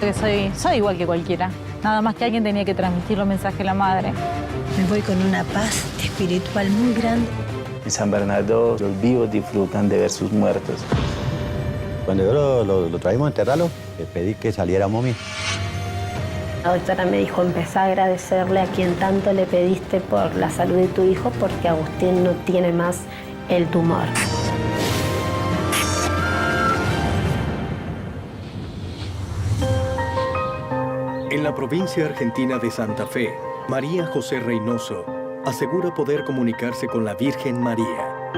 Que soy igual que cualquiera. Nada más que alguien tenía que transmitir los mensajes de la madre. Me voy con una paz espiritual muy grande. En San Bernardo los vivos disfrutan de ver sus muertos. Cuando yo lo traímos a enterrarlo, le pedí que saliera momia. La doctora me dijo, empezá a agradecerle a quien tanto le pediste por la salud de tu hijo, porque Agustín no tiene más el tumor. En la provincia argentina de Santa Fe, María José Reynoso asegura poder comunicarse con la Virgen María.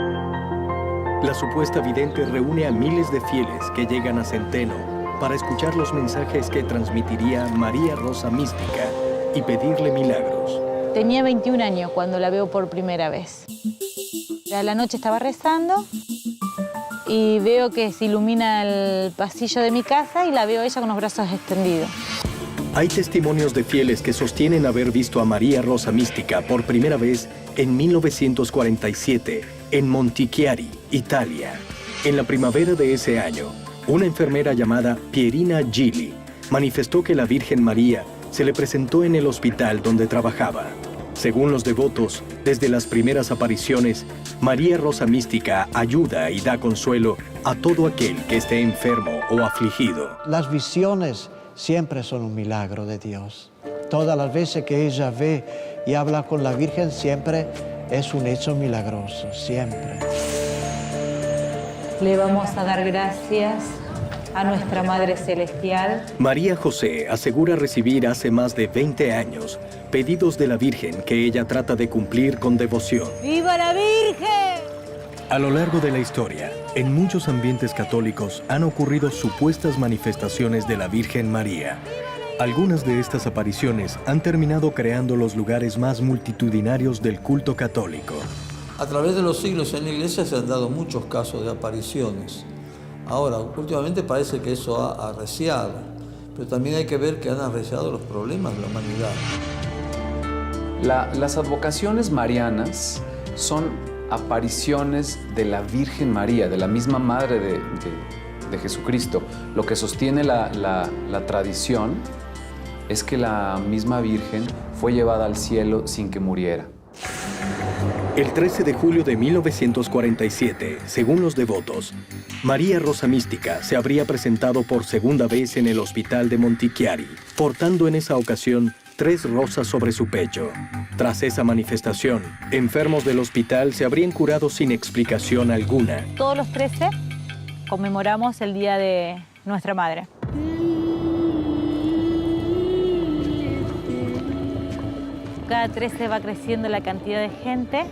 La supuesta vidente reúne a miles de fieles que llegan a Centeno para escuchar los mensajes que transmitiría María Rosa Mística y pedirle milagros. Tenía 21 años cuando la veo por primera vez. A la noche estaba rezando y veo que se ilumina el pasillo de mi casa y la veo ella con los brazos extendidos. Hay testimonios de fieles que sostienen haber visto a María Rosa Mística por primera vez en 1947 en Montichiari, Italia. En la primavera de ese año, una enfermera llamada Pierina Gili manifestó que la Virgen María se le presentó en el hospital donde trabajaba. Según los devotos, desde las primeras apariciones, María Rosa Mística ayuda y da consuelo a todo aquel que esté enfermo o afligido. Las visiones siempre son un milagro de Dios. Todas las veces que ella ve y habla con la Virgen, siempre es un hecho milagroso, siempre. Le vamos a dar gracias a nuestra Madre Celestial. María José asegura recibir hace más de 20 años pedidos de la Virgen que ella trata de cumplir con devoción. ¡Viva la Virgen! A lo largo de la historia, en muchos ambientes católicos han ocurrido supuestas manifestaciones de la Virgen María. Algunas de estas apariciones han terminado creando los lugares más multitudinarios del culto católico. A través de los siglos en la Iglesia se han dado muchos casos de apariciones. Ahora, últimamente parece que eso ha arreciado, pero también hay que ver que han arreciado los problemas de la humanidad. Las advocaciones marianas son apariciones de la Virgen María, de la misma Madre de Jesucristo. Lo que sostiene la tradición es que la misma Virgen fue llevada al cielo sin que muriera. El 13 de julio de 1947, según los devotos, María Rosa Mística se habría presentado por segunda vez en el hospital de Montichiari, portando en esa ocasión 3 rosas sobre su pecho. Tras esa manifestación, enfermos del hospital se habrían curado sin explicación alguna. Todos los 13 conmemoramos el Día de Nuestra Madre. Cada 13 va creciendo la cantidad de gente.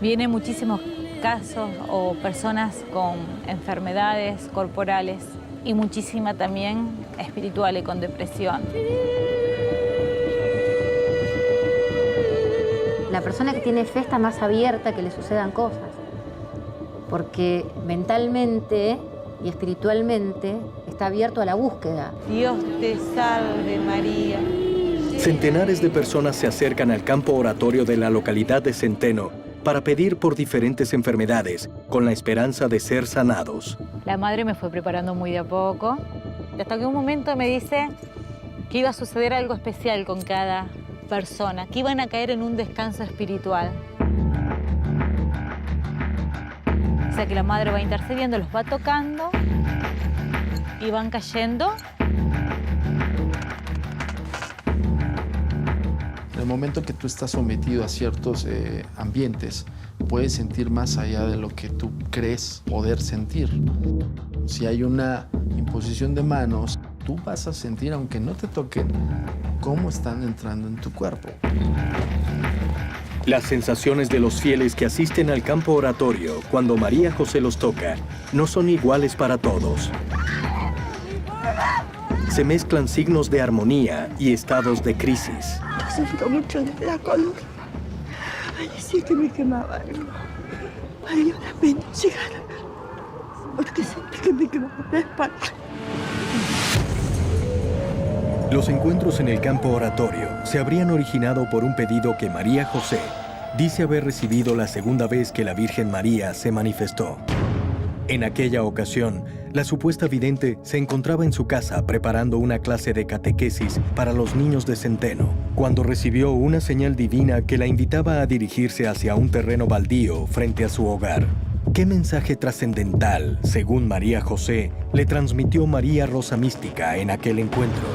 Vienen muchísimos casos o personas con enfermedades corporales y muchísima también espiritual y con depresión. La persona que tiene fe está más abierta a que le sucedan cosas, porque mentalmente y espiritualmente está abierto a la búsqueda. Dios te salve, María. Centenares de personas se acercan al campo oratorio de la localidad de Centeno para pedir por diferentes enfermedades, con la esperanza de ser sanados. La madre me fue preparando muy de a poco, hasta que un momento me dice que iba a suceder algo especial con cada persona, que iban a caer en un descanso espiritual. O sea que la madre va intercediendo, los va tocando y van cayendo. En el momento que tú estás sometido a ciertos ambientes, puedes sentir más allá de lo que tú crees poder sentir. Si hay una imposición de manos, tú vas a sentir, aunque no te toquen, cómo están entrando en tu cuerpo. Las sensaciones de los fieles que asisten al campo oratorio cuando María José los toca no son iguales para todos. Se mezclan signos de armonía y estados de crisis. Sufro mucho de la columna. Parecía que me quemaba algo. Valía la pena llegar, porque sentí que me quemaba la espalda. Los encuentros en el campo oratorio se habrían originado por un pedido que María José dice haber recibido la segunda vez que la Virgen María se manifestó. En aquella ocasión, la supuesta vidente se encontraba en su casa preparando una clase de catequesis para los niños de Centeno, cuando recibió una señal divina que la invitaba a dirigirse hacia un terreno baldío frente a su hogar. ¿Qué mensaje trascendental, según María José, le transmitió María Rosa Mística en aquel encuentro?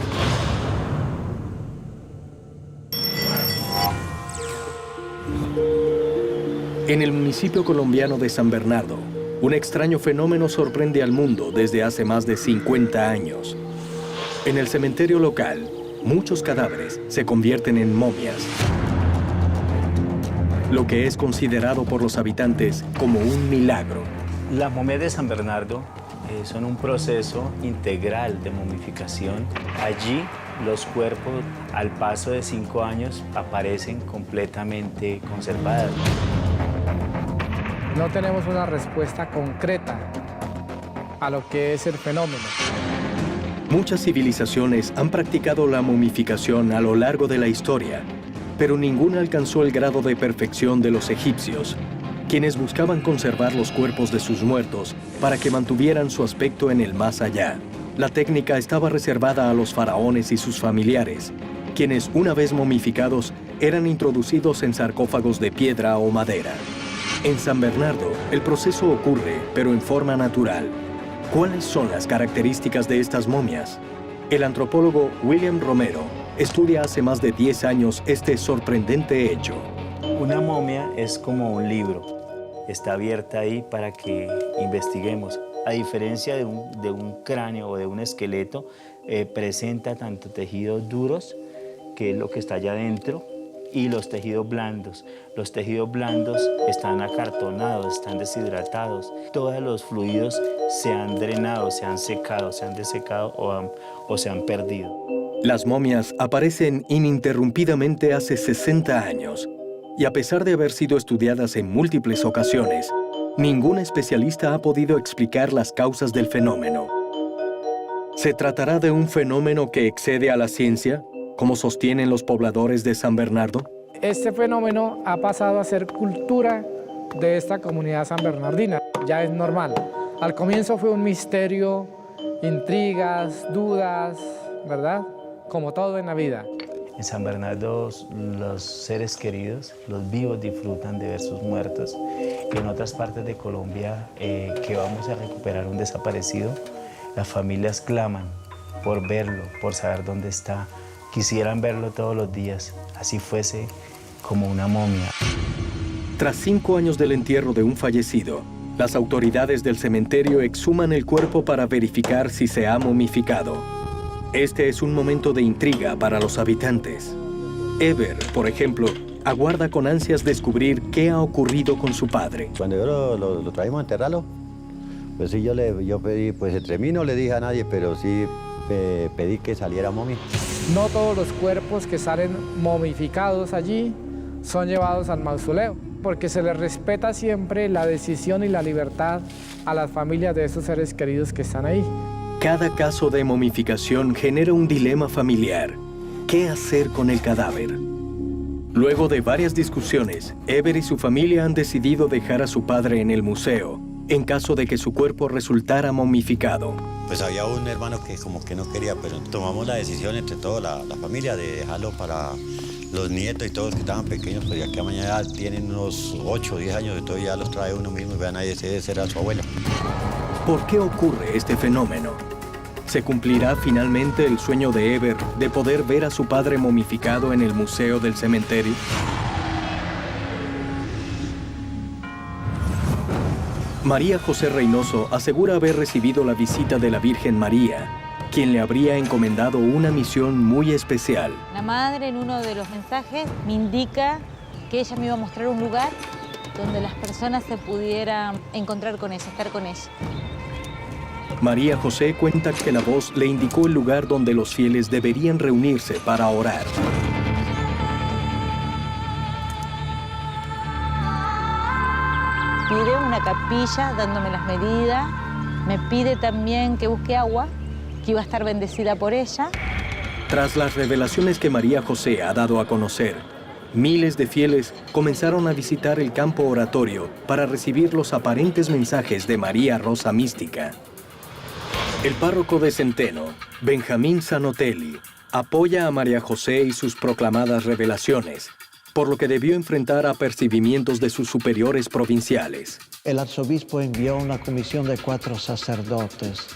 En el municipio colombiano de San Bernardo, un extraño fenómeno sorprende al mundo desde hace más de 50 años. En el cementerio local, muchos cadáveres se convierten en momias, lo que es considerado por los habitantes como un milagro. Las momias de San Bernardo son un proceso integral de momificación. Allí los cuerpos, al paso de 5 años, aparecen completamente conservados. No tenemos una respuesta concreta a lo que es el fenómeno. Muchas civilizaciones han practicado la momificación a lo largo de la historia, pero ninguna alcanzó el grado de perfección de los egipcios, quienes buscaban conservar los cuerpos de sus muertos para que mantuvieran su aspecto en el más allá. La técnica estaba reservada a los faraones y sus familiares, quienes, una vez momificados, eran introducidos en sarcófagos de piedra o madera. En San Bernardo, el proceso ocurre, pero en forma natural. ¿Cuáles son las características de estas momias? El antropólogo William Romero estudia hace más de 10 años este sorprendente hecho. Una momia es como un libro. Está abierta ahí para que investiguemos. A diferencia de un cráneo o de un esqueleto, presenta tanto tejidos duros, que es lo que está allá adentro, y los tejidos blandos. Los tejidos blandos están acartonados, están deshidratados. Todos los fluidos se han drenado, se han secado, se han desecado o se han perdido. Las momias aparecen ininterrumpidamente hace 60 años y a pesar de haber sido estudiadas en múltiples ocasiones, ningún especialista ha podido explicar las causas del fenómeno. ¿Se tratará de un fenómeno que excede a la ciencia, como sostienen los pobladores de San Bernardo? Este fenómeno ha pasado a ser cultura de esta comunidad sanbernardina. Ya es normal. Al comienzo fue un misterio, intrigas, dudas, ¿verdad? Como todo en la vida. En San Bernardo los seres queridos, los vivos, disfrutan de ver sus muertos. En otras partes de Colombia que vamos a recuperar un desaparecido, las familias claman por verlo, por saber dónde está. Quisieran verlo todos los días, así fuese como una momia. Tras 5 años del entierro de un fallecido, las autoridades del cementerio exhuman el cuerpo para verificar si se ha momificado. Este es un momento de intriga para los habitantes. Ever, por ejemplo, aguarda con ansias descubrir qué ha ocurrido con su padre. Cuando yo lo traímos a enterrarlo, pues sí, yo pedí, pues entre mí no le dije a nadie, pero sí pedí que saliera momia. No todos los cuerpos que salen momificados allí son llevados al mausoleo, porque se les respeta siempre la decisión y la libertad a las familias de esos seres queridos que están ahí. Cada caso de momificación genera un dilema familiar. ¿Qué hacer con el cadáver? Luego de varias discusiones, Ever y su familia han decidido dejar a su padre en el museo, en caso de que su cuerpo resultara momificado. Pues había un hermano que como que no quería, pero tomamos la decisión entre toda la familia de dejarlo para los nietos y todos que estaban pequeños, pues ya que mañana tienen unos 8 o 10 años, y todavía los trae uno mismo y vean ahí, ese era su abuelo. ¿Por qué ocurre este fenómeno? ¿Se cumplirá finalmente el sueño de Ever de poder ver a su padre momificado en el museo del cementerio? María José Reynoso asegura haber recibido la visita de la Virgen María, quien le habría encomendado una misión muy especial. La madre, en uno de los mensajes, me indica que ella me iba a mostrar un lugar donde las personas se pudieran encontrar con ella, estar con ella. María José cuenta que la voz le indicó el lugar donde los fieles deberían reunirse para orar. Pide una capilla dándome las medidas, me pide también que busque agua, que iba a estar bendecida por ella. Tras las revelaciones que María José ha dado a conocer, miles de fieles comenzaron a visitar el campo oratorio para recibir los aparentes mensajes de María Rosa Mística. El párroco de Centeno, Benjamín Zanotelli, apoya a María José y sus proclamadas revelaciones, por lo que debió enfrentar apercibimientos de sus superiores provinciales. El arzobispo envió una comisión de 4 sacerdotes,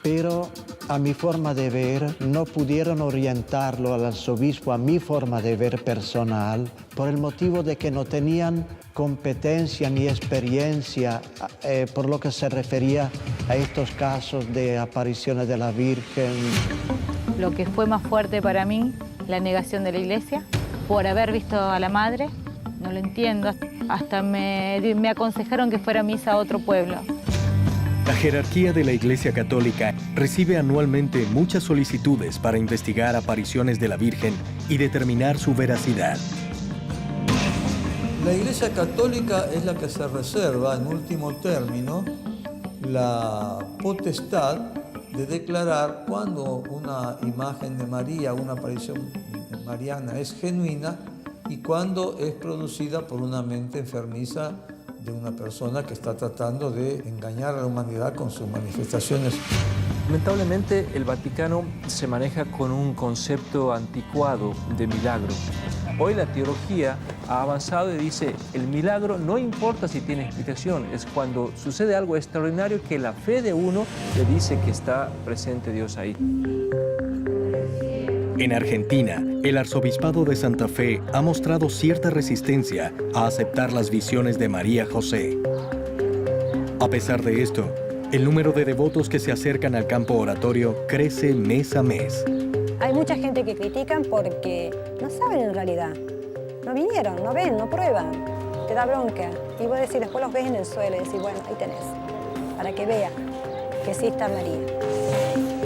pero a mi forma de ver no pudieron orientarlo al arzobispo a mi forma de ver personal por el motivo de que no tenían competencia ni experiencia por lo que se refería a estos casos de apariciones de la Virgen. Lo que fue más fuerte para mí, la negación de la Iglesia, por haber visto a la Madre, no lo entiendo, hasta me aconsejaron que fuera a misa a otro pueblo. La jerarquía de la Iglesia Católica recibe anualmente muchas solicitudes para investigar apariciones de la Virgen y determinar su veracidad. La Iglesia Católica es la que se reserva, en último término, la potestad de declarar cuando una imagen de María, una aparición mariana es genuina y cuando es producida por una mente enfermiza de una persona que está tratando de engañar a la humanidad con sus manifestaciones. Lamentablemente, el Vaticano se maneja con un concepto anticuado de milagro. Hoy la teología ha avanzado y dice, el milagro no importa si tiene explicación, es cuando sucede algo extraordinario que la fe de uno le dice que está presente Dios ahí. En Argentina, el Arzobispado de Santa Fe ha mostrado cierta resistencia a aceptar las visiones de María José. A pesar de esto, el número de devotos que se acercan al campo oratorio crece mes a mes. Hay mucha gente que critican porque no saben en realidad. No vinieron, no ven, no prueban. Te da bronca. Y vos decís, después los ves en el suelo y decís, bueno, ahí tenés. Para que vean que sí está María.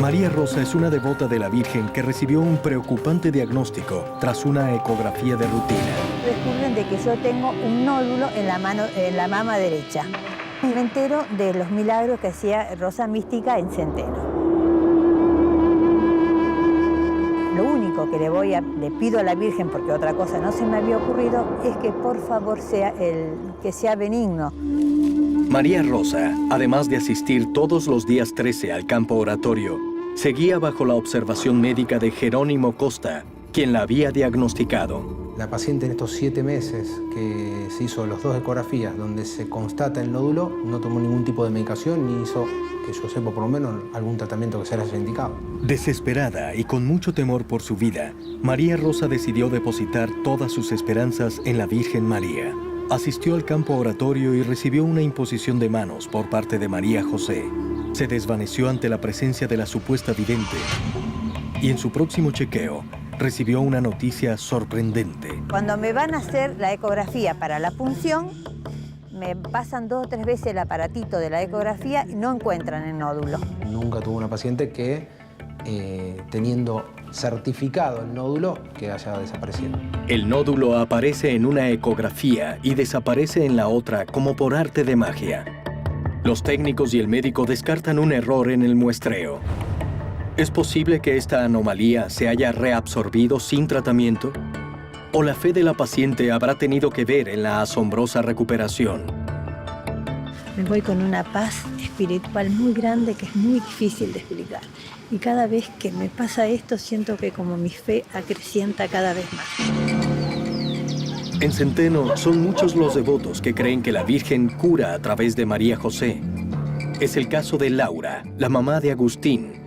María Rosa es una devota de la Virgen que recibió un preocupante diagnóstico tras una ecografía de rutina. Descubren de que yo tengo un nódulo en la mama derecha. Me entero de los milagros que hacía Rosa Mística en Centeno. Lo único que le pido a la Virgen, porque otra cosa no se me había ocurrido, es que por favor que sea benigno. María Rosa, además de asistir todos los días 13 al campo oratorio, seguía bajo la observación médica de Jerónimo Costa, quien la había diagnosticado. La paciente en estos 7 meses que se hizo las 2 ecografías donde se constata el nódulo, no tomó ningún tipo de medicación ni hizo, que yo sepa por lo menos, algún tratamiento que se le haya indicado. Desesperada y con mucho temor por su vida, María Rosa decidió depositar todas sus esperanzas en la Virgen María. Asistió al campo oratorio y recibió una imposición de manos por parte de María José. Se desvaneció ante la presencia de la supuesta vidente y en su próximo chequeo recibió una noticia sorprendente. Cuando me van a hacer la ecografía para la punción, me pasan 2 o 3 veces el aparatito de la ecografía y no encuentran el nódulo. Nunca tuve una paciente que, teniendo certificado el nódulo, que haya desaparecido. El nódulo aparece en una ecografía y desaparece en la otra como por arte de magia. Los técnicos y el médico descartan un error en el muestreo. ¿Es posible que esta anomalía se haya reabsorbido sin tratamiento? ¿O la fe de la paciente habrá tenido que ver en la asombrosa recuperación? Me voy con una paz espiritual muy grande que es muy difícil de explicar. Y cada vez que me pasa esto, siento que como mi fe acrecienta cada vez más. En Centeno son muchos los devotos que creen que la Virgen cura a través de María José. Es el caso de Laura, la mamá de Agustín,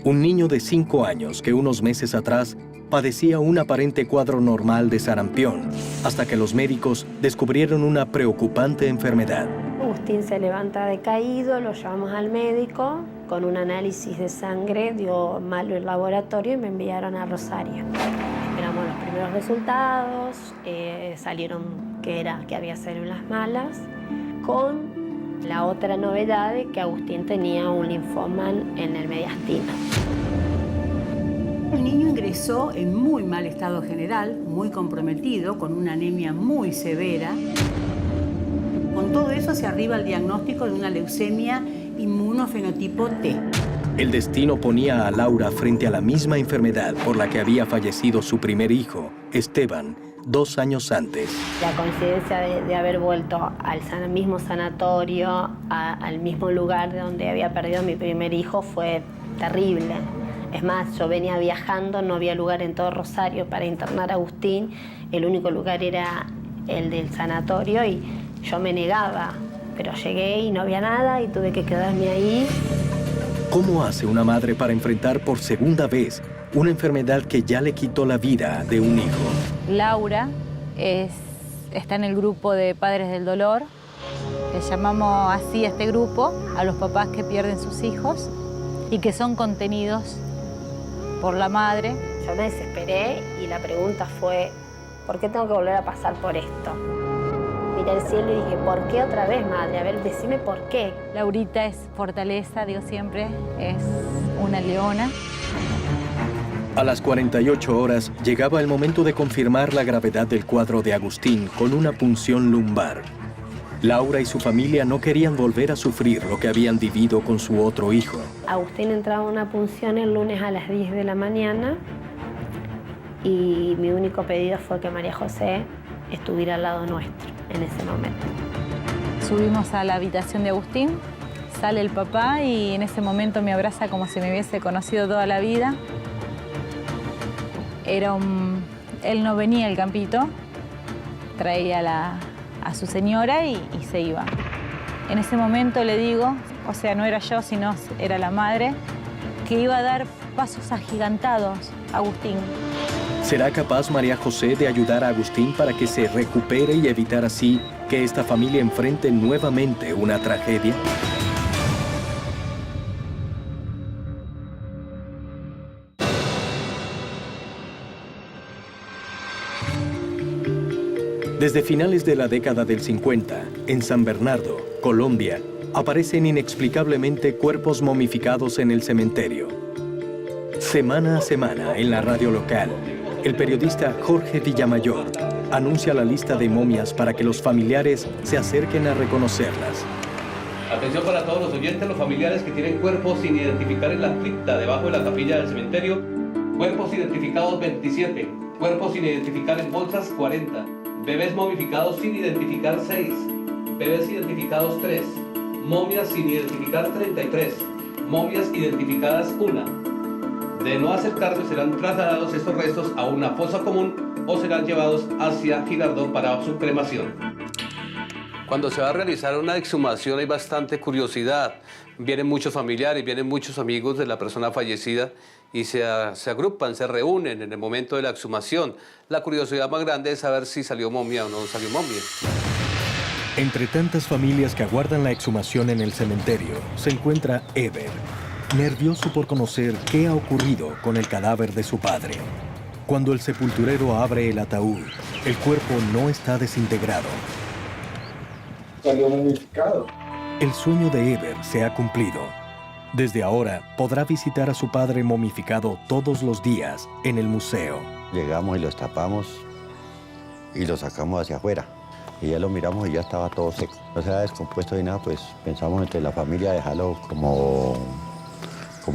un niño de 5 años que unos meses atrás padecía un aparente cuadro normal de sarampión, hasta que los médicos descubrieron una preocupante enfermedad. Agustín se levanta decaído, lo llevamos al médico, con un análisis de sangre dio malo el laboratorio y me enviaron a Rosario. Esperamos los primeros resultados, salieron que había células malas, con la otra novedad de que Agustín tenía un linfoma en el mediastino. El niño ingresó en muy mal estado general, muy comprometido, con una anemia muy severa. Con todo eso se arriba el diagnóstico de una leucemia inmunofenotipo T. El destino ponía a Laura frente a la misma enfermedad por la que había fallecido su primer hijo, Esteban, 2 años antes. La coincidencia de haber vuelto al mismo sanatorio, al mismo lugar de donde había perdido a mi primer hijo fue terrible. Es más, yo venía viajando, no había lugar en todo Rosario para internar a Agustín, el único lugar era el del sanatorio y yo me negaba, pero llegué y no había nada y tuve que quedarme ahí. ¿Cómo hace una madre para enfrentar por segunda vez una enfermedad que ya le quitó la vida de un hijo? Laura está en el grupo de Padres del Dolor. Le llamamos así a este grupo, a los papás que pierden sus hijos y que son contenidos por la madre. Yo me desesperé y la pregunta fue, ¿por qué tengo que volver a pasar por esto? Miré al cielo y dije, ¿por qué otra vez, madre? A ver, decime por qué. Laurita es fortaleza, digo siempre, es una leona. A las 48 horas llegaba el momento de confirmar la gravedad del cuadro de Agustín con una punción lumbar. Laura y su familia no querían volver a sufrir lo que habían vivido con su otro hijo. Agustín entraba a una punción el lunes a las 10 de la mañana y mi único pedido fue que María José estuviera al lado nuestro en ese momento. Subimos a la habitación de Agustín, sale el papá y en ese momento me abraza como si me hubiese conocido toda la vida. Él no venía al campito, traía a su señora y se iba. En ese momento le digo, o sea, no era yo, sino era la madre, que iba a dar pasos agigantados a Agustín. ¿Será capaz María José de ayudar a Agustín para que se recupere y evitar así que esta familia enfrente nuevamente una tragedia? Desde finales de la década del 50, en San Bernardo, Colombia, aparecen inexplicablemente cuerpos momificados en el cementerio. Semana a semana, en la radio local, el periodista Jorge Villamayor anuncia la lista de momias para que los familiares se acerquen a reconocerlas. Atención para todos los oyentes, los familiares que tienen cuerpos sin identificar en la cripta debajo de la capilla del cementerio. Cuerpos identificados 27, cuerpos sin identificar en bolsas 40. Bebés momificados sin identificar 6, bebés identificados 3, momias sin identificar 33, momias identificadas 1. De no aceptarse serán trasladados estos restos a una fosa común o serán llevados hacia Girardot para su cremación. Cuando se va a realizar una exhumación hay bastante curiosidad. Vienen muchos familiares, vienen muchos amigos de la persona fallecida y se agrupan, se reúnen en el momento de la exhumación. La curiosidad más grande es saber si salió momia o no salió momia. Entre tantas familias que aguardan la exhumación en el cementerio, se encuentra Eber, nervioso por conocer qué ha ocurrido con el cadáver de su padre. Cuando el sepulturero abre el ataúd, el cuerpo no está desintegrado. Salió momificado. El sueño de Eber se ha cumplido. Desde ahora podrá visitar a su padre momificado todos los días en el museo. Llegamos y lo destapamos y lo sacamos hacia afuera. Y ya lo miramos y ya estaba todo seco. No se había descompuesto ni nada, pues pensamos entre la familia dejarlo como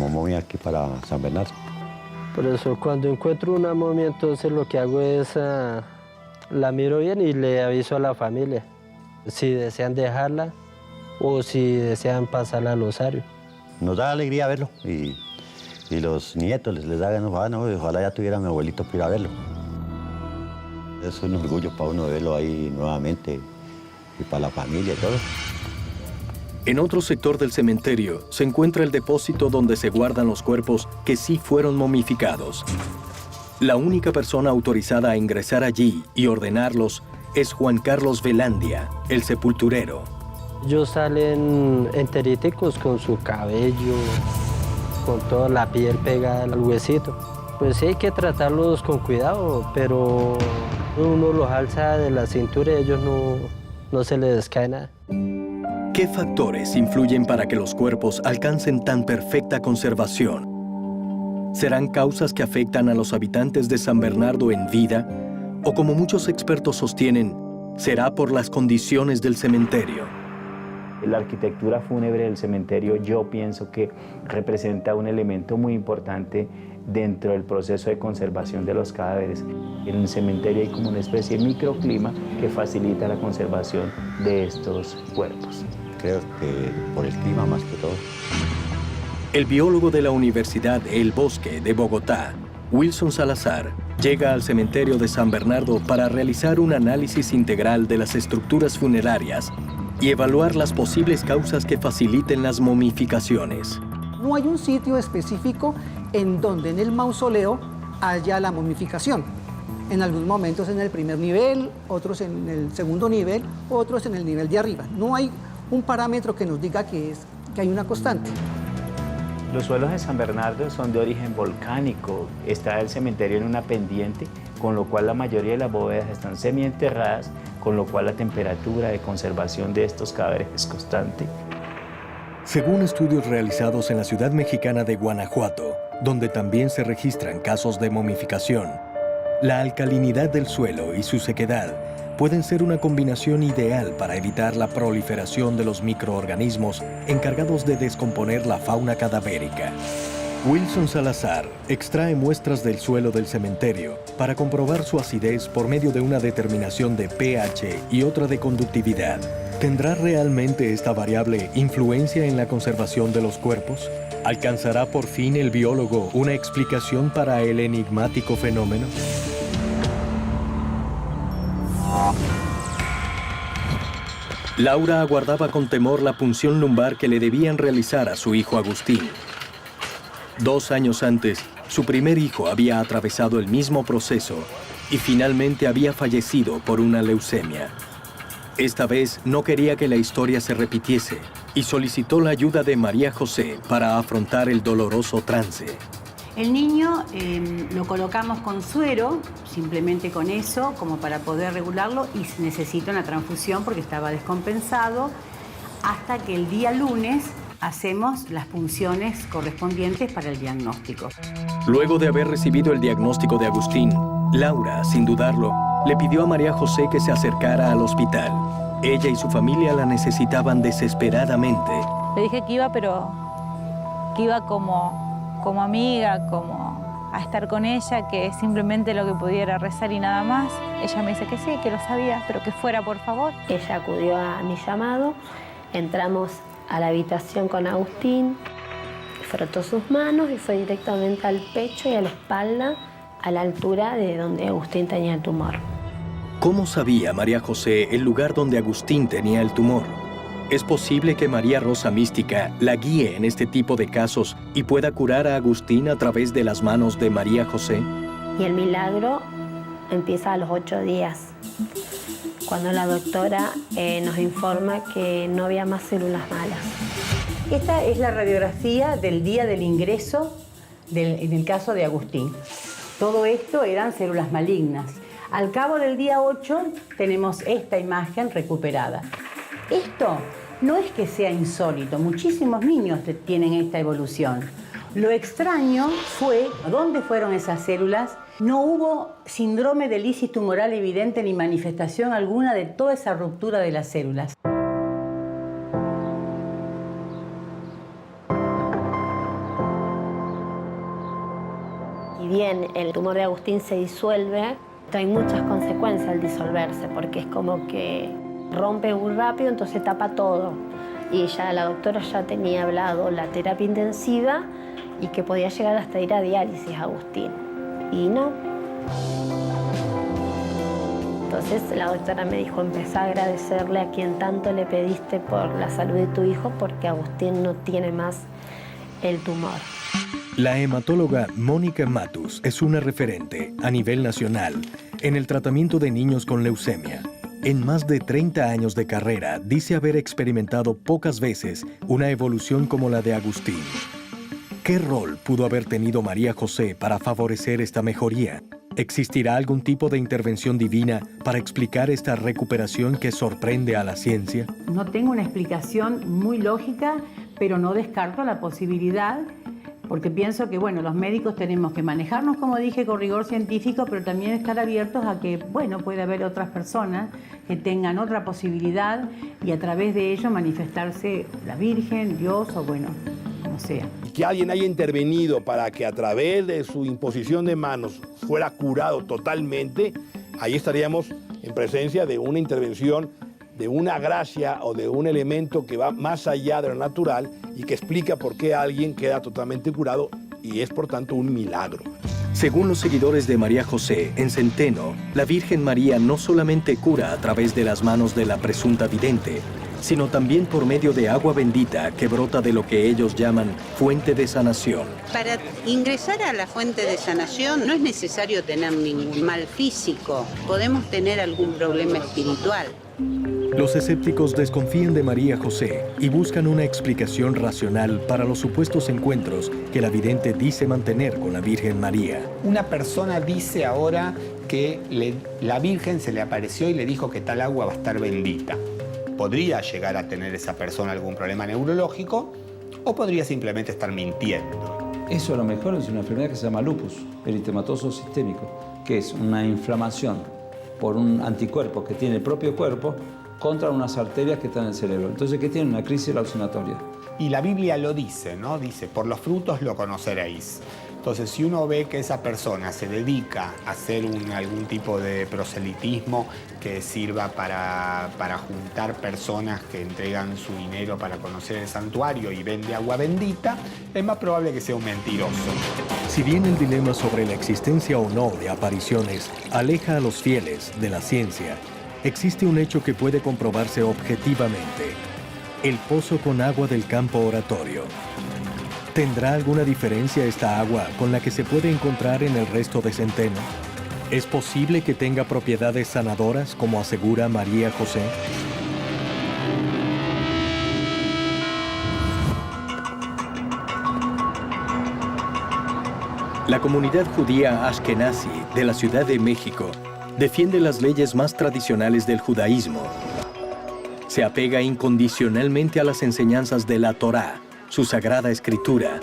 momia aquí para San Bernardo. Por eso cuando encuentro una momia, entonces lo que hago es la miro bien y le aviso a la familia si desean dejarla o si desean pasarla al osario. Nos da alegría verlo y los nietos les da ganas, ojalá ya tuviera a mi abuelito para ir a verlo. Es un orgullo para uno verlo ahí nuevamente y para la familia y todo. En otro sector del cementerio se encuentra el depósito donde se guardan los cuerpos que sí fueron momificados. La única persona autorizada a ingresar allí y ordenarlos es Juan Carlos Velandia, el sepulturero. Ellos salen enteriticos con su cabello, con toda la piel pegada al huesito. Pues sí hay que tratarlos con cuidado, pero uno los alza de la cintura y a ellos no se les cae nada. ¿Qué factores influyen para que los cuerpos alcancen tan perfecta conservación? ¿Serán causas que afectan a los habitantes de San Bernardo en vida? ¿O como muchos expertos sostienen, será por las condiciones del cementerio? La arquitectura fúnebre del cementerio yo pienso que representa un elemento muy importante dentro del proceso de conservación de los cadáveres. En el cementerio hay como una especie de microclima que facilita la conservación de estos cuerpos. Creo que por el clima más que todo. El biólogo de la Universidad El Bosque de Bogotá, Wilson Salazar, llega al cementerio de San Bernardo para realizar un análisis integral de las estructuras funerarias y evaluar las posibles causas que faciliten las momificaciones. No hay un sitio específico en donde en el mausoleo haya la momificación. En algunos momentos en el primer nivel, otros en el segundo nivel, otros en el nivel de arriba. No hay un parámetro que nos diga que hay una constante. Los suelos de San Bernardo son de origen volcánico. Está el cementerio en una pendiente, con lo cual la mayoría de las bóvedas están semienterradas, con lo cual la temperatura de conservación de estos cadáveres es constante. Según estudios realizados en la ciudad mexicana de Guanajuato, donde también se registran casos de momificación, la alcalinidad del suelo y su sequedad pueden ser una combinación ideal para evitar la proliferación de los microorganismos encargados de descomponer la fauna cadavérica. Wilson Salazar extrae muestras del suelo del cementerio para comprobar su acidez por medio de una determinación de pH y otra de conductividad. ¿Tendrá realmente esta variable influencia en la conservación de los cuerpos? ¿Alcanzará por fin el biólogo una explicación para el enigmático fenómeno? Laura aguardaba con temor la punción lumbar que le debían realizar a su hijo Agustín. 2 años antes, su primer hijo había atravesado el mismo proceso y finalmente había fallecido por una leucemia. Esta vez no quería que la historia se repitiese y solicitó la ayuda de María José para afrontar el doloroso trance. El niño lo colocamos con suero, simplemente con eso, como para poder regularlo, y necesita una transfusión porque estaba descompensado, hasta que el día lunes hacemos las punciones correspondientes para el diagnóstico. Luego de haber recibido el diagnóstico de Agustín, Laura, sin dudarlo, le pidió a María José que se acercara al hospital. Ella y su familia la necesitaban desesperadamente. Le dije que iba, pero que iba como amiga, como a estar con ella, que simplemente lo que pudiera rezar y nada más. Ella me dice que sí, que lo sabía, pero que fuera, por favor. Ella acudió a mi llamado, entramos a la habitación con Agustín, frotó sus manos y fue directamente al pecho y a la espalda, a la altura de donde Agustín tenía el tumor. ¿Cómo sabía María José el lugar donde Agustín tenía el tumor? ¿Es posible que María Rosa Mística la guíe en este tipo de casos y pueda curar a Agustín a través de las manos de María José? Y el milagro empieza a los 8 días, cuando la doctora nos informa que no había más células malas. Esta es la radiografía del día del ingreso en el caso de Agustín. Todo esto eran células malignas. Al cabo del día 8 tenemos esta imagen recuperada. Esto no es que sea insólito, muchísimos niños tienen esta evolución. Lo extraño fue, ¿dónde fueron esas células? No hubo síndrome de lisis tumoral evidente ni manifestación alguna de toda esa ruptura de las células. Y bien, el tumor de Agustín se disuelve, hay muchas consecuencias al disolverse, porque es como que rompe muy rápido, entonces tapa todo. Y ya la doctora ya tenía hablado la terapia intensiva y que podía llegar hasta ir a diálisis, Agustín. Y no. Entonces la doctora me dijo, empezá a agradecerle a quien tanto le pediste por la salud de tu hijo, porque Agustín no tiene más el tumor. La hematóloga Mónica Matus es una referente a nivel nacional en el tratamiento de niños con leucemia. En más de 30 años de carrera, dice haber experimentado pocas veces una evolución como la de Agustín. ¿Qué rol pudo haber tenido María José para favorecer esta mejoría? ¿Existirá algún tipo de intervención divina para explicar esta recuperación que sorprende a la ciencia? No tengo una explicación muy lógica, pero no descarto la posibilidad Porque pienso que, bueno, los médicos tenemos que manejarnos, como dije, con rigor científico, pero también estar abiertos a que, bueno, puede haber otras personas que tengan otra posibilidad y a través de ello manifestarse la Virgen, Dios o, bueno, como sea. Que alguien haya intervenido para que a través de su imposición de manos fuera curado totalmente, ahí estaríamos en presencia de una intervención, de una gracia o de un elemento que va más allá de lo natural y que explica por qué alguien queda totalmente curado y es por tanto un milagro. Según los seguidores de María José, en Centeno, la Virgen María no solamente cura a través de las manos de la presunta vidente, sino también por medio de agua bendita que brota de lo que ellos llaman fuente de sanación. Para ingresar a la fuente de sanación no es necesario tener ningún mal físico, podemos tener algún problema espiritual. Los escépticos desconfían de María José y buscan una explicación racional para los supuestos encuentros que la vidente dice mantener con la Virgen María. Una persona dice ahora que la Virgen se le apareció y le dijo que tal agua va a estar bendita. Podría llegar a tener esa persona algún problema neurológico o podría simplemente estar mintiendo. Eso a lo mejor es una enfermedad que se llama lupus eritematoso sistémico, que es una inflamación por un anticuerpo que tiene el propio cuerpo contra unas arterias que están en el cerebro. Entonces, ¿qué tiene? Una crisis hallucinatoria. Y la Biblia lo dice, ¿no? Dice, por los frutos lo conoceréis. Entonces, si uno ve que esa persona se dedica a hacer algún tipo de proselitismo que sirva para juntar personas que entregan su dinero para conocer el santuario y vende agua bendita, es más probable que sea un mentiroso. Si bien el dilema sobre la existencia o no de apariciones aleja a los fieles de la ciencia, existe un hecho que puede comprobarse objetivamente: el pozo con agua del campo oratorio. ¿Tendrá alguna diferencia esta agua con la que se puede encontrar en el resto de Centeno? ¿Es posible que tenga propiedades sanadoras, como asegura María José? La comunidad judía Ashkenazi de la Ciudad de México defiende las leyes más tradicionales del judaísmo. Se apega incondicionalmente a las enseñanzas de la Torá, su sagrada escritura,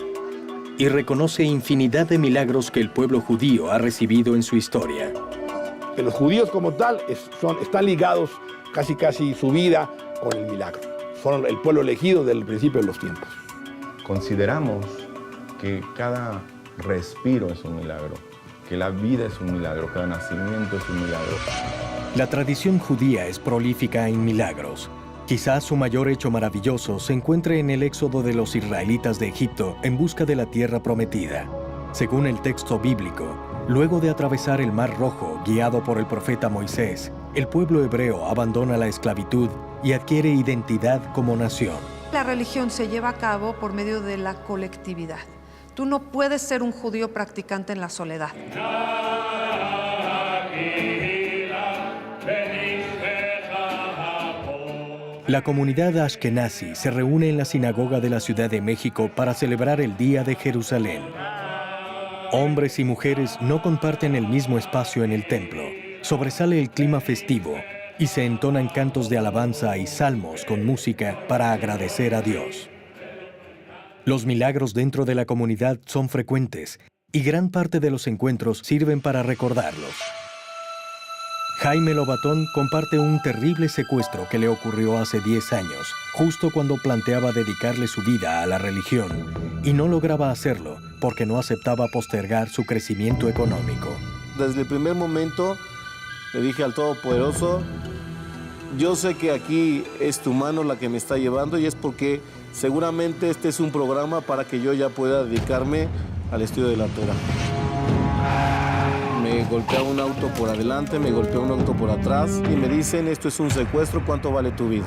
y reconoce infinidad de milagros que el pueblo judío ha recibido en su historia. Que los judíos como tal están ligados casi su vida con el milagro. Son el pueblo elegido desde el principio de los tiempos. Consideramos que cada respiro es un milagro, que la vida es un milagro, cada nacimiento es un milagro. La tradición judía es prolífica en milagros. Quizás su mayor hecho maravilloso se encuentre en el éxodo de los israelitas de Egipto en busca de la tierra prometida. Según el texto bíblico, luego de atravesar el Mar Rojo guiado por el profeta Moisés, el pueblo hebreo abandona la esclavitud y adquiere identidad como nación. La religión se lleva a cabo por medio de la colectividad. Tú no puedes ser un judío practicante en la soledad. La comunidad Ashkenazi se reúne en la sinagoga de la Ciudad de México para celebrar el Día de Jerusalén. Hombres y mujeres no comparten el mismo espacio en el templo. Sobresale el clima festivo y se entonan cantos de alabanza y salmos con música para agradecer a Dios. Los milagros dentro de la comunidad son frecuentes y gran parte de los encuentros sirven para recordarlos. Jaime Lobatón comparte un terrible secuestro que le ocurrió hace 10 años, justo cuando planteaba dedicarle su vida a la religión, y no lograba hacerlo porque no aceptaba postergar su crecimiento económico. Desde el primer momento le dije al Todopoderoso, yo sé que aquí es tu mano la que me está llevando y es porque seguramente este es un programa para que yo ya pueda dedicarme al estudio de la Torah. Me golpea un auto por adelante, me golpea un auto por atrás y me dicen, esto es un secuestro, ¿cuánto vale tu vida?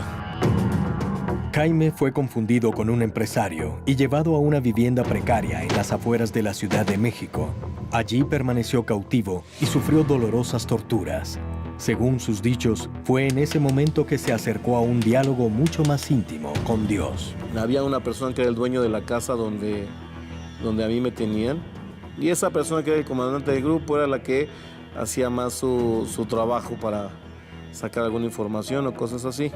Jaime fue confundido con un empresario y llevado a una vivienda precaria en las afueras de la Ciudad de México. Allí permaneció cautivo y sufrió dolorosas torturas. Según sus dichos, fue en ese momento que se acercó a un diálogo mucho más íntimo con Dios. Había una persona que era el dueño de la casa donde a mí me tenían. Y esa persona que era el comandante del grupo era la que hacía más su trabajo para sacar alguna información o cosas así.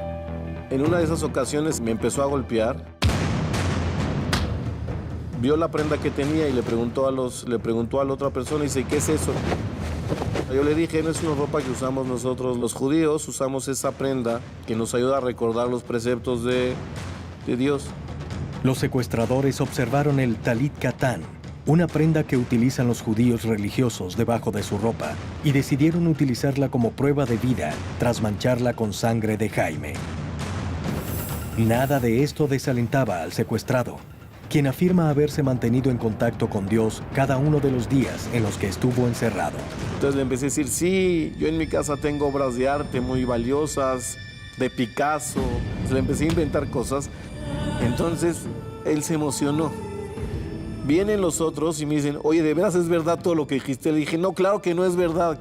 En una de esas ocasiones me empezó a golpear. vio la prenda que tenía y le preguntó a la otra persona y dice, ¿qué es eso? Yo le dije, no es una ropa que usamos nosotros los judíos, usamos esa prenda que nos ayuda a recordar los preceptos de Dios. Los secuestradores observaron el talit katán, una prenda que utilizan los judíos religiosos debajo de su ropa, y decidieron utilizarla como prueba de vida tras mancharla con sangre de Jaime. Nada de esto desalentaba al secuestrado, quien afirma haberse mantenido en contacto con Dios cada uno de los días en los que estuvo encerrado. Entonces le empecé a decir, sí, yo en mi casa tengo obras de arte muy valiosas, de Picasso. Le empecé a inventar cosas. Entonces él se emocionó. Vienen los otros y me dicen, oye, ¿de veras es verdad todo lo que dijiste? Le dije, no, claro que no es verdad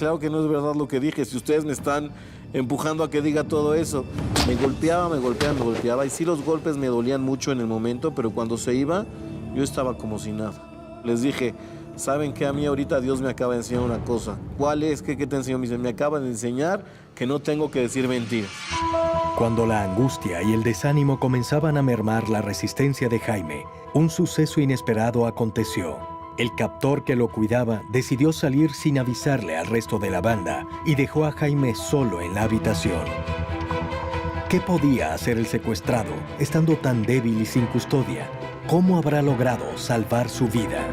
lo que dije. Si ustedes me están empujando a que diga todo eso. Me golpeaba. Y sí, los golpes me dolían mucho en el momento, pero cuando se iba, yo estaba como si nada. Les dije, ¿saben qué? A mí ahorita Dios me acaba de enseñar una cosa. ¿Cuál es? ¿Qué te enseñó? Me dice, me acaba de enseñar que no tengo que decir mentiras. Cuando la angustia y el desánimo comenzaban a mermar la resistencia de Jaime, un suceso inesperado aconteció. El captor que lo cuidaba decidió salir sin avisarle al resto de la banda y dejó a Jaime solo en la habitación. ¿Qué podía hacer el secuestrado estando tan débil y sin custodia? ¿Cómo habrá logrado salvar su vida?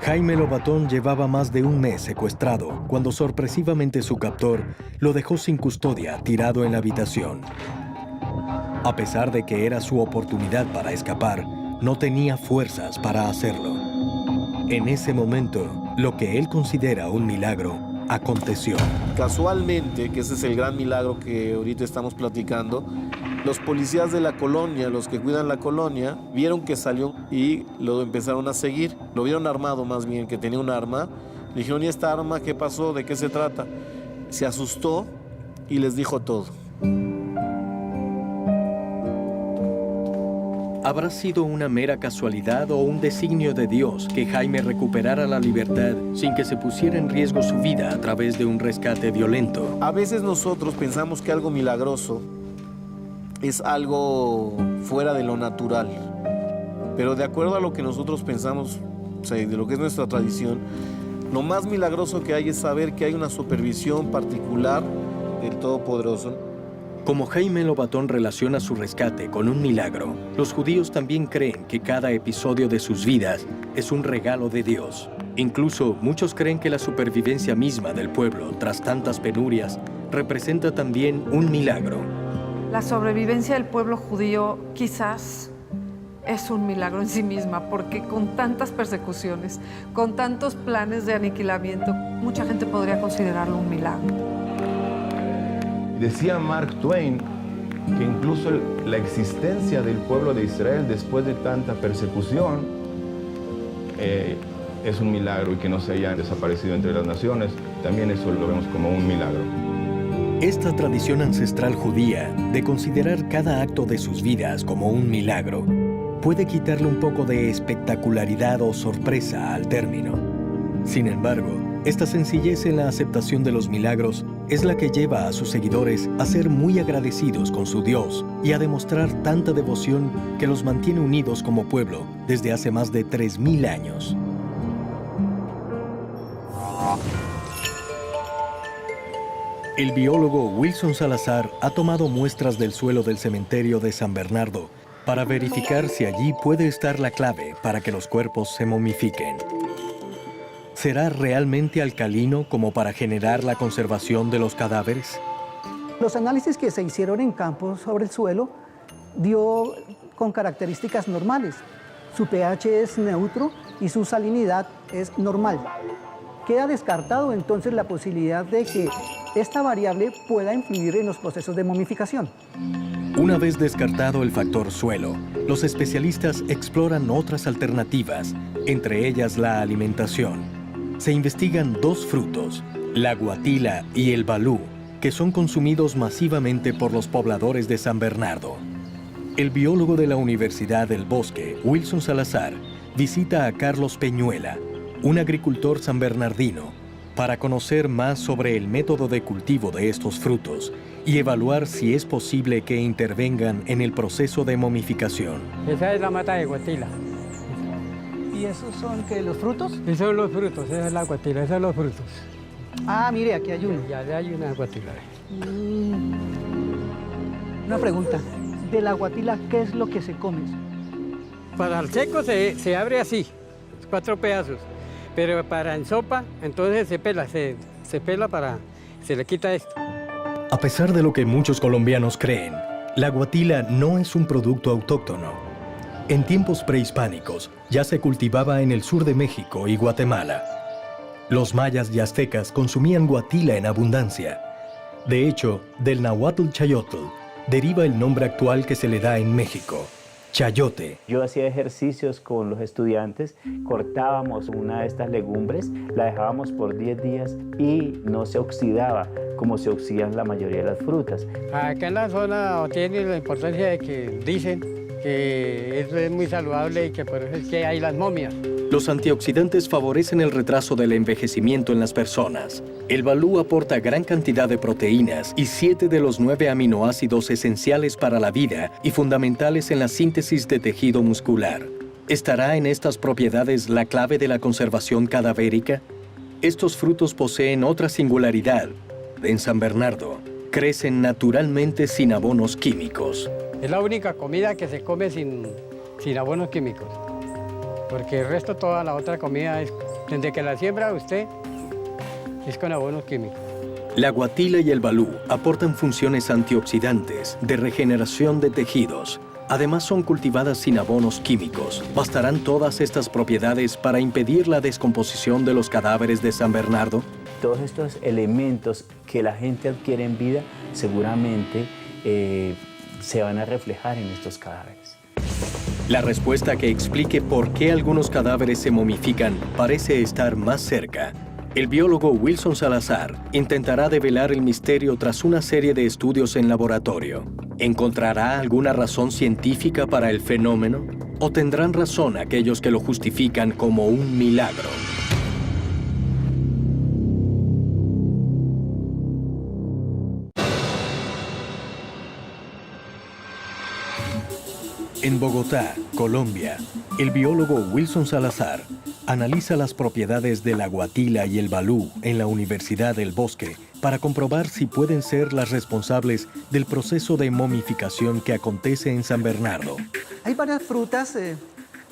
Jaime Lobatón llevaba más de un mes secuestrado cuando sorpresivamente su captor lo dejó sin custodia, tirado en la habitación. A pesar de que era su oportunidad para escapar, no tenía fuerzas para hacerlo. En ese momento, lo que él considera un milagro aconteció. Casualmente, que ese es el gran milagro que ahorita estamos platicando, los policías de la colonia, los que cuidan la colonia, vieron que salió y lo empezaron a seguir. Lo vieron armado más bien, que tenía un arma. Le dijeron, ¿y esta arma qué pasó? ¿De qué se trata? Se asustó y les dijo todo. ¿Habrá sido una mera casualidad o un designio de Dios que Jaime recuperara la libertad sin que se pusiera en riesgo su vida a través de un rescate violento? A veces nosotros pensamos que algo milagroso es algo fuera de lo natural. Pero de acuerdo a lo que nosotros pensamos, o sea, de lo que es nuestra tradición, lo más milagroso que hay es saber que hay una supervisión particular del Todopoderoso. Como Jaime Lobatón relaciona su rescate con un milagro, los judíos también creen que cada episodio de sus vidas es un regalo de Dios. Incluso muchos creen que la supervivencia misma del pueblo tras tantas penurias representa también un milagro. La sobrevivencia del pueblo judío quizás es un milagro en sí misma, porque con tantas persecuciones, con tantos planes de aniquilamiento, mucha gente podría considerarlo un milagro. Decía Mark Twain que incluso la existencia del pueblo de Israel después de tanta persecución es un milagro, y que no se hayan desaparecido entre las naciones, también eso lo vemos como un milagro. Esta tradición ancestral judía de considerar cada acto de sus vidas como un milagro puede quitarle un poco de espectacularidad o sorpresa al término. Sin embargo, esta sencillez en la aceptación de los milagros es la que lleva a sus seguidores a ser muy agradecidos con su Dios y a demostrar tanta devoción que los mantiene unidos como pueblo desde hace más de 3000 años. El biólogo Wilson Salazar ha tomado muestras del suelo del cementerio de San Bernardo para verificar si allí puede estar la clave para que los cuerpos se momifiquen. ¿Será realmente alcalino como para generar la conservación de los cadáveres? Los análisis que se hicieron en campo sobre el suelo dio con características normales. Su pH es neutro y su salinidad es normal. Queda descartado entonces la posibilidad de que esta variable pueda influir en los procesos de momificación. Una vez descartado el factor suelo, los especialistas exploran otras alternativas, entre ellas la alimentación. Se investigan dos frutos, la guatila y el balú, que son consumidos masivamente por los pobladores de San Bernardo. El biólogo de la Universidad del Bosque, Wilson Salazar, visita a Carlos Peñuela, un agricultor sanbernardino, para conocer más sobre el método de cultivo de estos frutos y evaluar si es posible que intervengan en el proceso de momificación. Esa es la mata de guatila. ¿Y esos son qué, los frutos? Esos son los frutos, esa es la guatila, esos son los frutos. Ah, mire, aquí hay uno. Ya hay una guatila. Una pregunta. De la guatila, ¿qué es lo que se come? Para el seco se abre así, 4 pedazos. Pero para en sopa, entonces se pela, se pela para... se le quita esto. A pesar de lo que muchos colombianos creen, la guatila no es un producto autóctono. En tiempos prehispánicos ya se cultivaba en el sur de México y Guatemala. Los mayas y aztecas consumían guatila en abundancia. De hecho, del náhuatl chayotl deriva el nombre actual que se le da en México, chayote. Yo hacía ejercicios con los estudiantes, cortábamos una de estas legumbres, la dejábamos por 10 días y no se oxidaba como se oxidan la mayoría de las frutas. Acá en la zona tiene la importancia de que dicen que eso es muy saludable y que por eso es que hay las momias. Los antioxidantes favorecen el retraso del envejecimiento en las personas. El balú aporta gran cantidad de proteínas y 7 de los 9 aminoácidos esenciales para la vida y fundamentales en la síntesis de tejido muscular. ¿Estará en estas propiedades la clave de la conservación cadavérica? Estos frutos poseen otra singularidad. En San Bernardo, crecen naturalmente sin abonos químicos. Es la única comida que se come sin abonos químicos. Porque el resto, toda la otra comida, desde que la siembra usted, es con abonos químicos. La guatila y el balú aportan funciones antioxidantes, de regeneración de tejidos. Además son cultivadas sin abonos químicos. ¿Bastarán todas estas propiedades para impedir la descomposición de los cadáveres de San Bernardo? Todos estos elementos que la gente adquiere en vida seguramente se van a reflejar en estos cadáveres. La respuesta que explique por qué algunos cadáveres se momifican parece estar más cerca. El biólogo Wilson Salazar intentará develar el misterio tras una serie de estudios en laboratorio. ¿Encontrará alguna razón científica para el fenómeno? ¿O tendrán razón aquellos que lo justifican como un milagro? En Bogotá, Colombia, el biólogo Wilson Salazar analiza las propiedades de la guatila y el balú en la Universidad del Bosque para comprobar si pueden ser las responsables del proceso de momificación que acontece en San Bernardo. Hay varias frutas,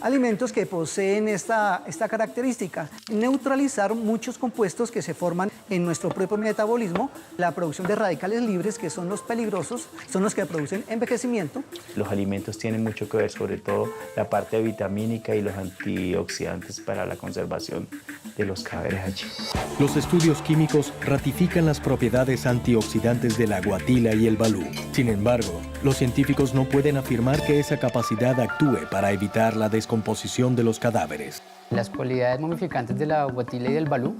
alimentos que poseen esta característica, neutralizar muchos compuestos que se forman en nuestro propio metabolismo, la producción de radicales libres, que son los peligrosos, son los que producen envejecimiento. Los alimentos tienen mucho que ver, sobre todo la parte vitamínica y los antioxidantes para la conservación de los cadáveres allí. Los estudios químicos ratifican las propiedades antioxidantes de la guatila y el balú. Sin embargo, los científicos no pueden afirmar que esa capacidad actúe para evitar la descomposición de los cadáveres. Las cualidades momificantes de la guatila y del balú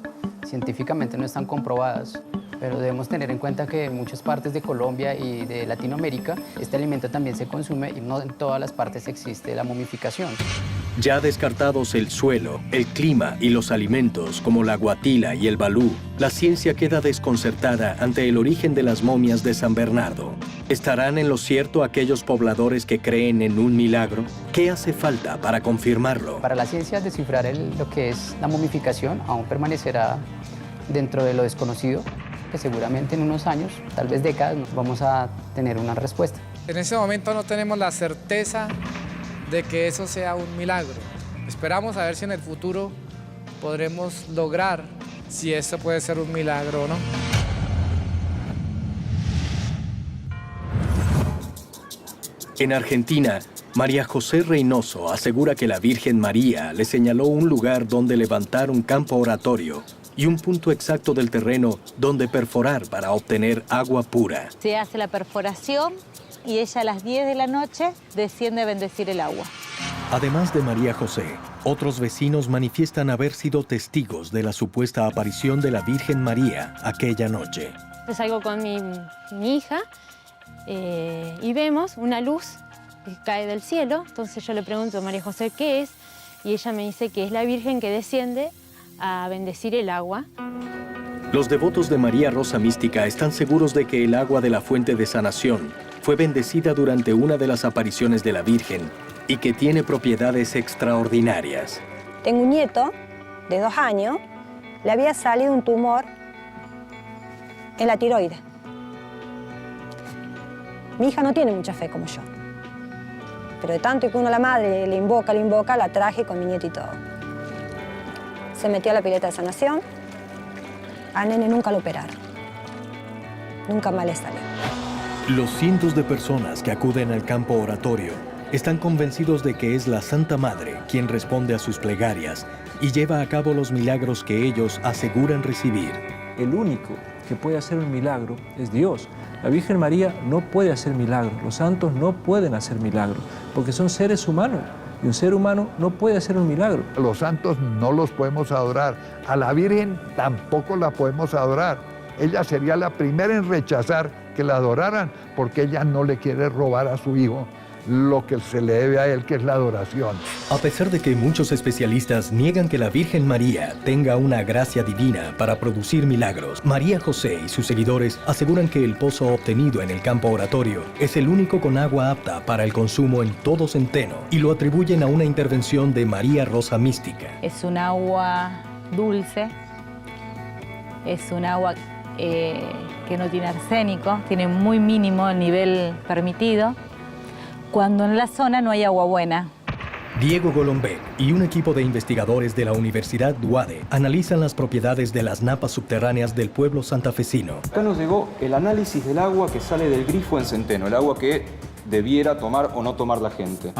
científicamente no están comprobadas, pero debemos tener en cuenta que en muchas partes de Colombia y de Latinoamérica este alimento también se consume y no en todas las partes existe la momificación. Ya descartados el suelo, el clima y los alimentos como la guatila y el balú, la ciencia queda desconcertada ante el origen de las momias de San Bernardo. ¿Estarán en lo cierto aquellos pobladores que creen en un milagro? ¿Qué hace falta para confirmarlo? Para la ciencia, descifrar lo que es la momificación aún permanecerá dentro de lo desconocido, que seguramente en unos años, tal vez décadas, vamos a tener una respuesta. En ese momento no tenemos la certeza de que eso sea un milagro. Esperamos a ver si en el futuro podremos lograr si eso puede ser un milagro o no. En Argentina, María José Reynoso asegura que la Virgen María le señaló un lugar donde levantar un campo oratorio y un punto exacto del terreno donde perforar para obtener agua pura. Se hace la perforación y ella a las 10 de la noche desciende a bendecir el agua. Además de María José, otros vecinos manifiestan haber sido testigos de la supuesta aparición de la Virgen María aquella noche. Yo salgo con mi hija y vemos una luz que cae del cielo. Entonces yo le pregunto a María José qué es y ella me dice que es la Virgen que desciende a bendecir el agua. Los devotos de María Rosa Mística están seguros de que el agua de la fuente de sanación fue bendecida durante una de las apariciones de la Virgen y que tiene propiedades extraordinarias. Tengo un nieto de 2 años, le había salido un tumor en la tiroides. Mi hija no tiene mucha fe como yo, pero de tanto que uno la madre le invoca, la traje con mi nieto y todo. Se metió a la pileta de sanación, al nene nunca lo operaron, nunca más le salió. Los cientos de personas que acuden al campo oratorio están convencidos de que es la Santa Madre quien responde a sus plegarias y lleva a cabo los milagros que ellos aseguran recibir. El único que puede hacer un milagro es Dios. La Virgen María no puede hacer milagros, los santos no pueden hacer milagros, porque son seres humanos, y un ser humano no puede hacer un milagro. Los santos no los podemos adorar, a la Virgen tampoco la podemos adorar. Ella sería la primera en rechazar que la adoraran, porque ella no le quiere robar a su hijo lo que se le debe a él, que es la adoración. A pesar de que muchos especialistas niegan que la Virgen María tenga una gracia divina para producir milagros, María José y sus seguidores aseguran que el pozo obtenido en el campo oratorio es el único con agua apta para el consumo en todo Centeno y lo atribuyen a una intervención de María Rosa Mística. Es un agua dulce, es un agua que no tiene arsénico, tiene muy mínimo el nivel permitido, cuando en la zona no hay agua buena. Diego Golombek y un equipo de investigadores de la Universidad Duade analizan las propiedades de las napas subterráneas del pueblo santafesino. Acá nos llegó el análisis del agua que sale del grifo en Centeno, el agua que debiera tomar o no tomar la gente.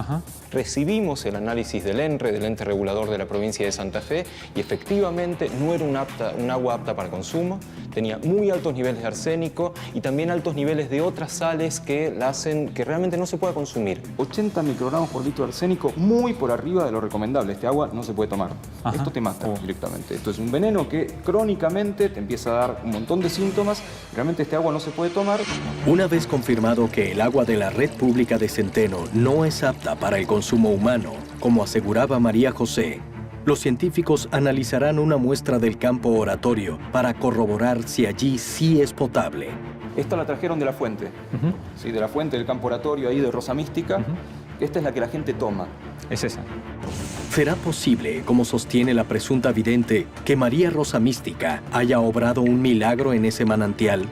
Recibimos el análisis del ENRE, del ente regulador de la provincia de Santa Fe, y efectivamente no era un agua apta para consumo, tenía muy altos niveles de arsénico y también altos niveles de otras sales que la hacen que realmente no se pueda consumir. 80 microgramos por litro de arsénico, muy por arriba de lo recomendable. Este agua no se puede tomar. Esto te mata directamente. Esto es un veneno que crónicamente te empieza a dar un montón de síntomas. Realmente este agua no se puede tomar. Una vez confirmado que el agua de la red pública de Centeno no es apta para el consumo humano, como aseguraba María José, los científicos analizarán una muestra del campo oratorio para corroborar si allí sí es potable. Esta la trajeron de la fuente, ¿sí? De la fuente del campo oratorio ahí de Rosa Mística. Esta es la que la gente toma. Es esa. ¿Será posible, como sostiene la presunta vidente, que María Rosa Mística haya obrado un milagro en ese manantial?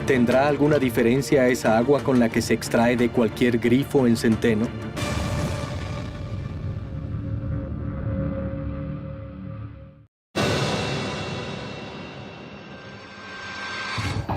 ¿Tendrá alguna diferencia esa agua con la que se extrae de cualquier grifo en Centeno?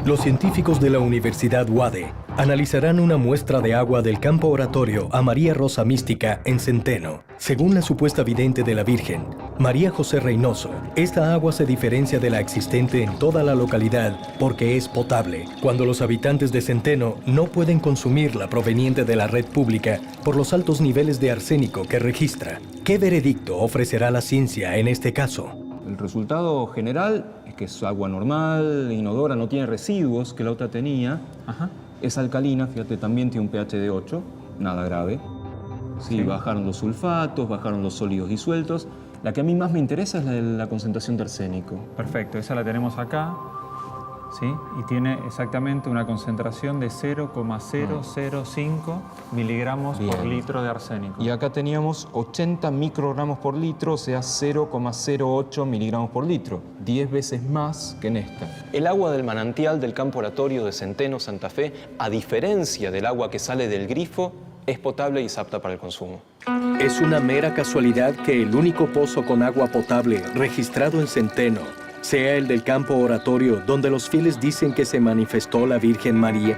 Los científicos de la Universidad UADE analizarán una muestra de agua del campo oratorio a María Rosa Mística en Centeno. Según la supuesta vidente de la Virgen, María José Reynoso, esta agua se diferencia de la existente en toda la localidad porque es potable, cuando los habitantes de Centeno no pueden consumirla proveniente de la red pública por los altos niveles de arsénico que registra. ¿Qué veredicto ofrecerá la ciencia en este caso? El resultado general es que es agua normal, inodora, no tiene residuos que la otra tenía. Es alcalina, fíjate, también tiene un pH de 8, nada grave. Sí, bajaron los sulfatos, bajaron los sólidos disueltos. La que a mí más me interesa es la concentración de arsénico. Perfecto, esa la tenemos acá, ¿sí? Y tiene exactamente una concentración de 0,005 miligramos por litro de arsénico. Y acá teníamos 80 microgramos por litro, o sea, 0,08 miligramos por litro. 10 veces más que en esta. El agua del manantial del campo oratorio de Centeno, Santa Fe, a diferencia del agua que sale del grifo, es potable y es apta para el consumo. Es una mera casualidad que el único pozo con agua potable registrado en Centeno sea el del campo oratorio donde los fieles dicen que se manifestó la Virgen María.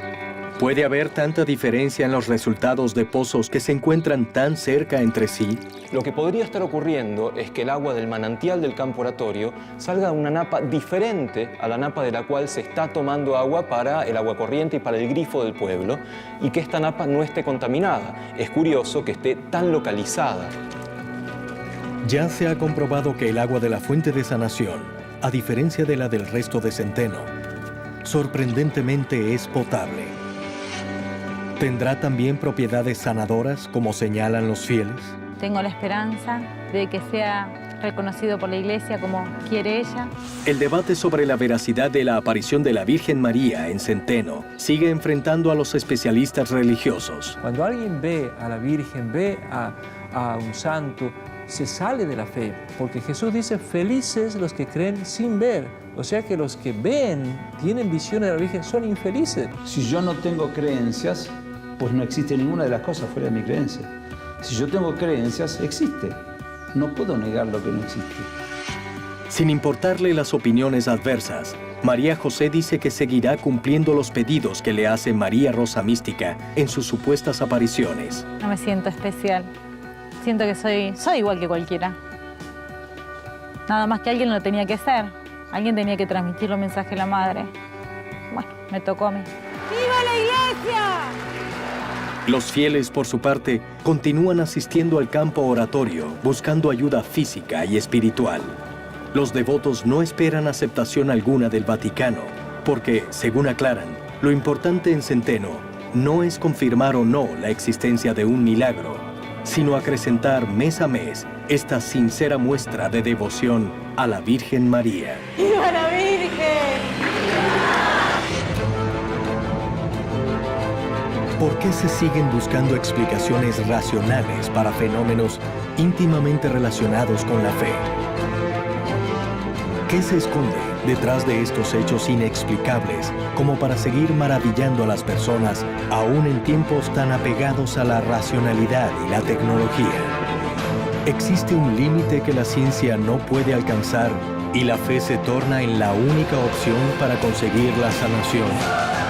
¿Puede haber tanta diferencia en los resultados de pozos que se encuentran tan cerca entre sí? Lo que podría estar ocurriendo es que el agua del manantial del campo oratorio salga de una napa diferente a la napa de la cual se está tomando agua para el agua corriente y para el grifo del pueblo, y que esta napa no esté contaminada. Es curioso que esté tan localizada. Ya se ha comprobado que el agua de la fuente de sanación, a diferencia de la del resto de Centeno, sorprendentemente es potable. ¿Tendrá también propiedades sanadoras, como señalan los fieles? Tengo la esperanza de que sea reconocido por la Iglesia como quiere ella. El debate sobre la veracidad de la aparición de la Virgen María en Centeno sigue enfrentando a los especialistas religiosos. Cuando alguien ve a la Virgen, ve a un santo, se sale de la fe, porque Jesús dice, felices los que creen sin ver. O sea que los que ven, tienen visiones de la Virgen, son infelices. Si yo no tengo creencias, pues no existe ninguna de las cosas fuera de mi creencia. Si yo tengo creencias, existe. No puedo negar lo que no existe. Sin importarle las opiniones adversas, María José dice que seguirá cumpliendo los pedidos que le hace María Rosa Mística en sus supuestas apariciones. No me siento especial. Siento que soy igual que cualquiera. Nada más que alguien lo tenía que hacer. Alguien tenía que transmitir los mensajes de la madre. Bueno, me tocó a mí. ¡Viva la Iglesia! Los fieles, por su parte, continúan asistiendo al campo oratorio, buscando ayuda física y espiritual. Los devotos no esperan aceptación alguna del Vaticano, porque, según aclaran, lo importante en Centeno no es confirmar o no la existencia de un milagro, sino acrecentar mes a mes esta sincera muestra de devoción a la Virgen María. ¡Viva la Virgen! ¿Por qué se siguen buscando explicaciones racionales para fenómenos íntimamente relacionados con la fe? ¿Qué se esconde detrás de estos hechos inexplicables como para seguir maravillando a las personas aún en tiempos tan apegados a la racionalidad y la tecnología? ¿Existe un límite que la ciencia no puede alcanzar y la fe se torna en la única opción para conseguir la sanación?